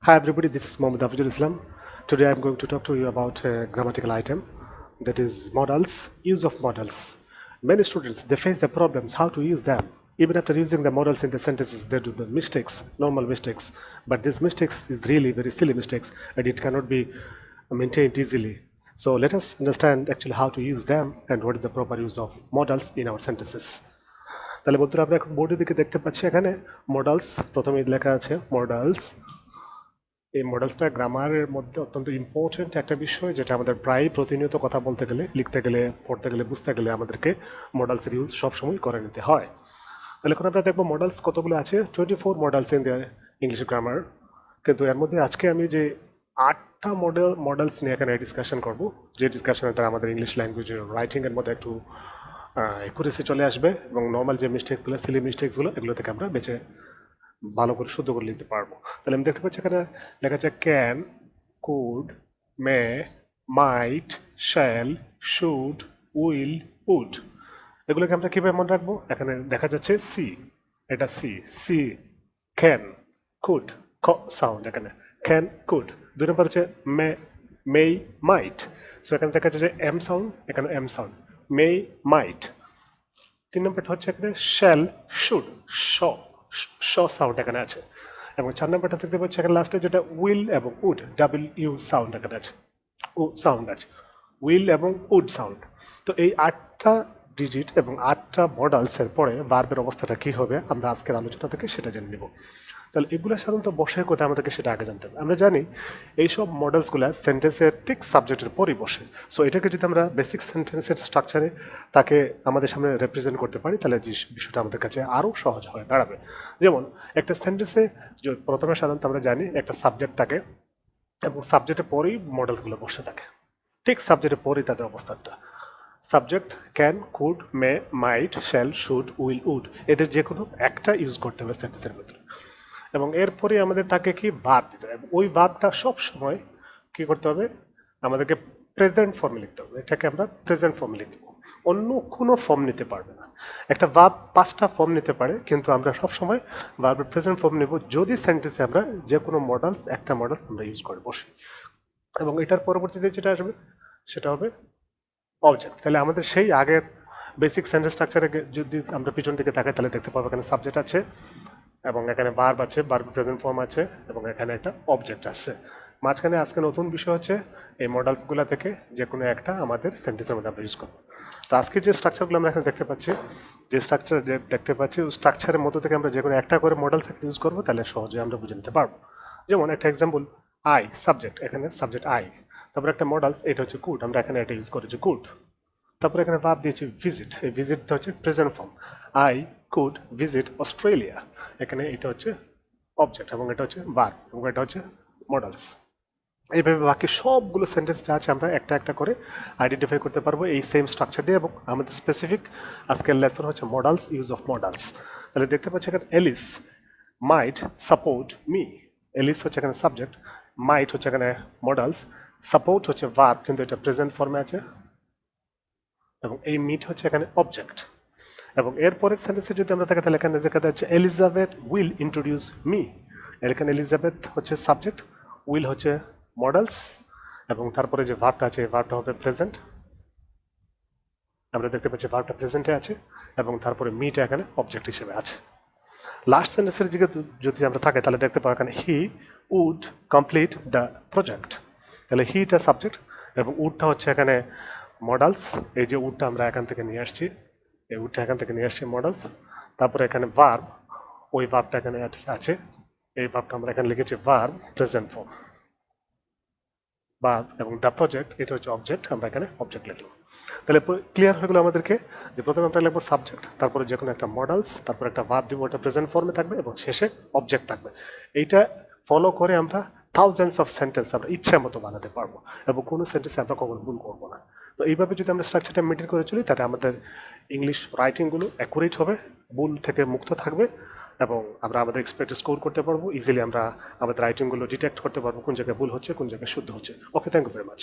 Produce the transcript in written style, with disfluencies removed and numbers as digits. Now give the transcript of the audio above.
Hi everybody, this is Mohammed Hafizul. Today I'm going to talk to you about a grammatical item, that is modals, use of modals. Many students, they face the problems how to use them. Even after using the modals in the sentences, they do the mistakes, normal mistakes. But these mistakes is really very silly mistakes and it cannot be maintained easily. So let us understand actually how to use them and what is the proper use of modals in our sentences. তাহলে বন্ধুরা আমরা এখন বোর্ডের দিকে দেখতে পাচ্ছি এখানে modals প্রথমে লেখা আছে মডালস। এই মডেলসটা গ্রামারের মধ্যে অত্যন্ত ইম্পর্টেন্ট একটা বিষয়, যেটা আমাদের প্রায় প্রতিনিয়ত কথা বলতে গেলে, লিখতে গেলে, পড়তে গেলে, বুঝতে গেলে আমাদেরকে মডেলসের ইউজ সবসময় করে নিতে হয়। তাহলে এখন আমরা দেখবো মডেলস কতগুলো আছে। 24 models in the English grammar. কিন্তু এর মধ্যে আজকে আমি যে 8টা মডেলস নিয়ে এখানে ডিসকাশন করব, যে ডিসকাশনের দ্বারা আমাদের ইংলিশ ল্যাঙ্গুয়েজের রাইটিংয়ের মধ্যে একটু একুরেসি চলে আসবে এবং নর্মাল যে মিস্টেক্সগুলো, সিলি মিস্টেক্সগুলো, এগুলো থেকে আমরা বেঁচে ভালো করে শুদ্ধ করে লিখতে পারবো। তাহলে আমি দেখতে পাচ্ছি এখানে লেখা আছে can, could, may, might, shall, should, will, would. এগুলোকে আমরা কিভাবে মনে রাখবো? এখানে দেখা যাচ্ছে সি, এটা সি, সি, ক্যান, কুড, ক সাউন্ড এখানে, ক্যান, কুড। 2 নম্বর হচ্ছে মে, মেই, মাইট। সো এখানে দেখা যাচ্ছে এম সাউন্ড, এখানে এম সাউন্ড, মেই, মাইট। 3 নম্বরটা হচ্ছে এখানে শ্যাল, শুড, শ সাউন্ড এখানে আছে। এবং 4 নম্বরটা দেখতে পাচ্ছি এখানে লাস্টে যেটা উইল এবং উড, ডাবল ইউ সাউন্ড এখানে আছে, ও সাউন্ড আছে, উইল এবং উড সাউন্ড। তো এই 8টা ডিজিট এবং 8টা মডেলসের পরে ভার্বের অবস্থাটা কি হবে আমরা আজকের আলোচনা থেকে সেটা জেনে নেব। তাহলে এগুলো সাধারণত বসে কোথায় আমাদেরকে সেটা আগে জানতে হবে। আমরা জানি এইসব মডেলসগুলো সেন্টেন্সের ঠিক সাবজেক্টের পরই বসে। সো এটাকে যদি আমরা বেসিক সেন্টেন্সের স্ট্রাকচারে তাকে আমাদের সামনে রিপ্রেজেন্ট করতে পারি, তাহলে বিষয়টা আমাদের কাছে আরও সহজ হয়ে দাঁড়াবে। যেমন একটা সেন্টেন্সে প্রথমে সাধারণত আমরা জানি একটা সাবজেক্ট থাকে এবং সাবজেক্টের পরেই মডেলসগুলো বসে থাকে, ঠিক সাবজেক্টের পরেই তাদের অবস্থানটা। Subject can, could, may, might, shall, should, will, would, এদের যে কোনো একটা ইউজ করতে হবে সেন্টেন্সের ভিতরে। এবং এরপরে আমাদের তাকে কি ভার্ব দিতে হবে। ওই ভার্বটা সব সময় কি করতে হবে, আমাদেরকে প্রেজেন্ট ফর্মে লিখতে হবে। এটাকে আমরা প্রেজেন্ট ফর্মে লিখতে হবে, অন্য কোনো ফর্ম নিতে পারবে না। একটা ভার্ব 5টা ফর্ম নিতে পারে, কিন্তু আমরা সব সময় ভার্বের প্রেজেন্ট ফর্ম নেব যদি সেন্টেন্সে আমরা যে কোনো মডেল, একটা মডেল আমরা ইউজ করে বসি। এবং এটার পরবর্তীতে যেটা আসবে সেটা হবে অবজেক্ট। তাহলে আমাদের সেই আগের বেসিক সেন্টেন্স স্ট্রাকচারে যদি আমরা পিছন দিকে তাকাই, তাহলে দেখতে পাবো এখানে সাবজেক্ট আছে এবং এখানে ভার্ব আছে, ভার্ব প্রেজেন্ট ফর্ম আছে এবং এখানে একটা অবজেক্ট আছে। মাঝখানে আজকে নতুন বিষয় হচ্ছে এই মডেলসগুলো থেকে যে কোনো একটা আমাদের সেন্টেন্সের মধ্যে আমরা ইউজ করবো। তো আজকে যে স্ট্রাকচারগুলো আমরা এখানে দেখতে পাচ্ছি, যে স্ট্রাকচার যে দেখতে পাচ্ছি, ওই স্ট্রাকচারের মধ্যে থেকে আমরা যে কোনো একটা করে মডেল থেকে ইউজ করবো, তাহলে সহজে আমরা বুঝে নিতে পারবো। যেমন একটা এক্সাম্পল, আই সাবজেক্ট, এখানে সাবজেক্ট আই, তারপর একটা মডেলস, এটা হচ্ছে কুড, আমরা এখানে এটা ইউজ করেছি কুড। তারপরে এখানে ভার্ব দিয়েছি ভিজিট, এই ভিজিটটা হচ্ছে present form, I could visit Australia, এখানে এটা হচ্ছে অবজেক্ট এবং এটা হচ্ছে ভার্ব এবং এটা হচ্ছে মডেলস। এইভাবে বাকি সবগুলো সেন্টেন্স যা আছে আমরা একটা একটা করে আইডেন্টিফাই করতে পারবো এই সেম স্ট্রাকচার দিয়ে। এবং আমাদের স্পেসিফিক আজকের লেসন হচ্ছে মডেলস, ইউজ অফ মডেলস। তাহলে দেখতে পাচ্ছি এখানে এলিস মাইট সাপোর্ট মি, এলিস হচ্ছে এখানে সাবজেক্ট, মাইট হচ্ছে এখানে মডেলস, সাপোর্ট হচ্ছে ভার্ব কিন্তু এটা প্রেজেন্ট ফর্মে আছে, এবং এই মিট হচ্ছে এখানে অবজেক্ট। এবং এরপরের সেন্টেন্সে যদি আমরা থাকি, তাহলে এখানে দেখা যাচ্ছে এলিজাবেথ উইল ইন্ট্রোডিউস মি, এখানে এলিজাবেথ হচ্ছে সাবজেক্ট, উইল হচ্ছে মডেলস এবং তারপরে যে ভার্বটা আছে, ভার্বটা হবে প্রেজেন্ট। আমরা দেখতে পাচ্ছি ভার্বটা প্রেজেন্টে আছে এবং তারপরে মিটা এখানে অবজেক্ট হিসেবে আছে। লাস্ট সেন্টেন্সের দিকে যদি আমরা থাকি, তাহলে দেখতে পাবো এখানে he would complete the project. তাহলে হিটা সাবজেক্ট এবং উডটা হচ্ছে এখানে মডেলস। এই যে উডটা আমরা এখান থেকে নিয়ে আসছি, এই উডটা এখান থেকে নিয়ে আসছি মডেলস। তারপরে এখানে ভার্ব, ওই ভার্বটা এখানে আছে, এই ভার্বটা আমরা এখানে লিখেছি ভার্ব প্রেজেন্ট ফর্ম, ভার্ব এবং দ্য প্রজেক্ট এটা হচ্ছে অবজেক্ট, আমরা এখানে অবজেক্ট লিখলাম। তাহলে ক্লিয়ার হয়ে গেলো আমাদেরকে যে প্রথমে আমরা লিখবো সাবজেক্ট, তারপরে যে কোনো একটা মডেলস, তারপরে একটা ভার্ব দিব, ওটা প্রেজেন্ট ফর্মে থাকবে এবং শেষে অবজেক্ট থাকবে। এইটা ফলো করে আমরা থাউজেন্ডস অফ সেন্টেন্স আমরা ইচ্ছা মতো বানাতে পারবো এবং কোনো সেন্টেন্সে আমরা কখনো ভুল করবো না। তো এইভাবে যদি আমরা স্ট্রাকচারটা মেনটেন করে চলি, তাহলে আমাদের ইংলিশ রাইটিংগুলো অ্যাকুরেট হবে, ভুল থেকে মুক্ত থাকবে এবং আমরা আমাদের এক্সপেক্টেড স্কোর করতে পারবো। ইজিলি আমরা আমাদের রাইটিংগুলো ডিটেক্ট করতে পারবো কোন জায়গায় ভুল হচ্ছে, কোন জায়গায় শুদ্ধ হচ্ছে। ওকে, থ্যাংক ইউ ভেরি মাচ।